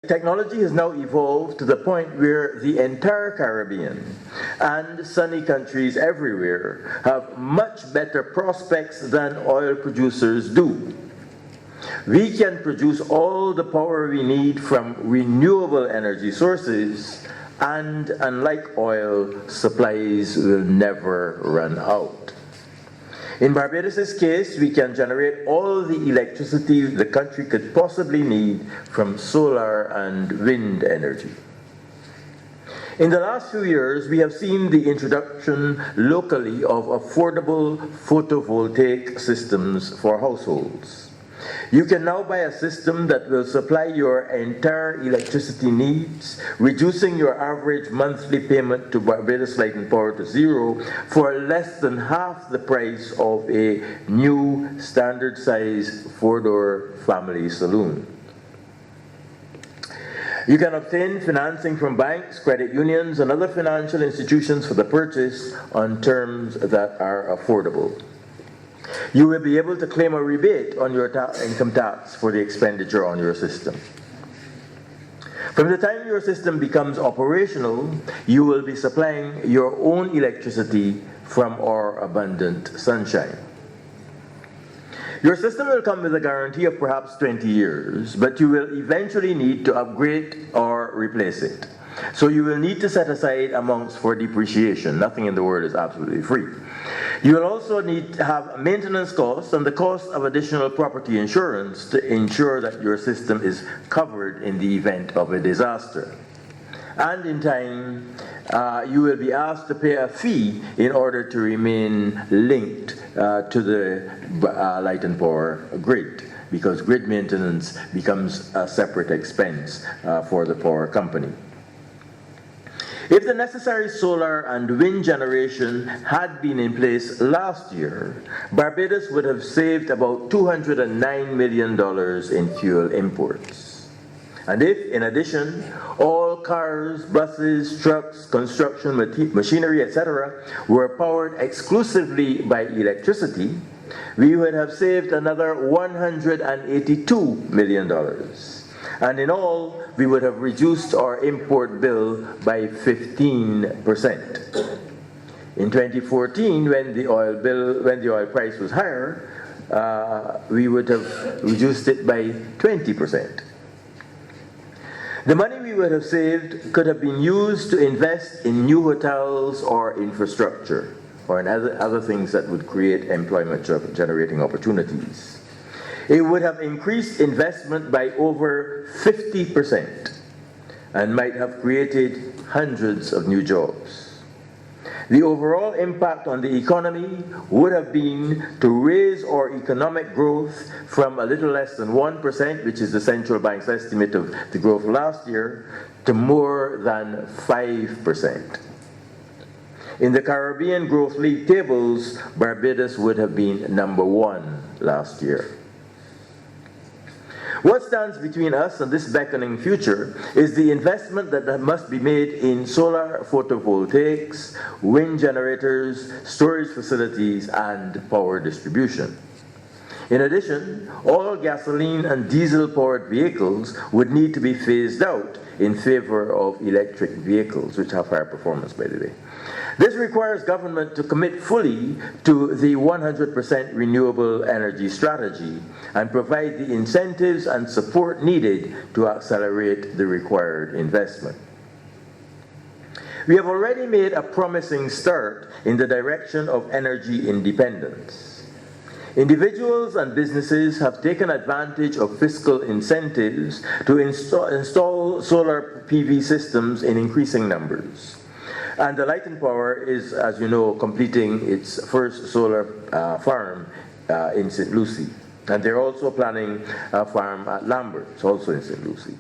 Technology has now evolved to the point where the entire Caribbean and sunny countries everywhere have much better prospects than oil producers do. We can produce all the power we need from renewable energy sources, and unlike oil, supplies will never run out. In Barbados' case, we can generate all the electricity the country could possibly need from solar and wind energy. In the last few years, we have seen the introduction locally of affordable photovoltaic systems for households. You can now buy a system that will supply your entire electricity needs, reducing your average monthly payment to Barbados Light and Power to zero for less than half the price of a new standard-sized four-door family saloon. You can obtain financing from banks, credit unions, and other financial institutions for the purchase on terms that are affordable. You will be able to claim a rebate on your income tax for the expenditure on your system. From the time your system becomes operational, you will be supplying your own electricity from our abundant sunshine. Your system will come with a guarantee of perhaps 20 years, but you will eventually need to upgrade or replace it. So you will need to set aside amounts for depreciation. Nothing in the world is absolutely free. You will also need to have maintenance costs and the cost of additional property insurance to ensure that your system is covered in the event of a disaster. And in time, you will be asked to pay a fee in order to remain linked to the light and power grid, because grid maintenance becomes a separate expense for the power company. If the necessary solar and wind generation had been in place last year, Barbados would have saved about $209 million in fuel imports. And if, in addition, all cars, buses, trucks, construction machinery, etc., were powered exclusively by electricity, we would have saved another $182 million. And in all, we would have reduced our import bill by 15%. In 2014, when the oil price was higher, we would have reduced it by 20%. The money we would have saved could have been used to invest in new hotels or infrastructure, or in other things that would create employment generating opportunities. It would have increased investment by over 50% and might have created hundreds of new jobs. The overall impact on the economy would have been to raise our economic growth from a little less than 1%, which is the Central Bank's estimate of the growth last year, to more than 5%. In the Caribbean Growth League tables, Barbados would have been number 1 last year. What stands between us and this beckoning future is the investment that must be made in solar photovoltaics, wind generators, storage facilities, and power distribution. In addition, all gasoline and diesel-powered vehicles would need to be phased out in favor of electric vehicles, which have higher performance, by the way. This requires government to commit fully to the 100% renewable energy strategy and provide the incentives and support needed to accelerate the required investment. We have already made a promising start in the direction of energy independence. Individuals and businesses have taken advantage of fiscal incentives to install solar PV systems in increasing numbers. And the Light and Power is, as you know, completing its first solar farm in St. Lucie. And they're also planning a farm at Lambert's, also in St. Lucie.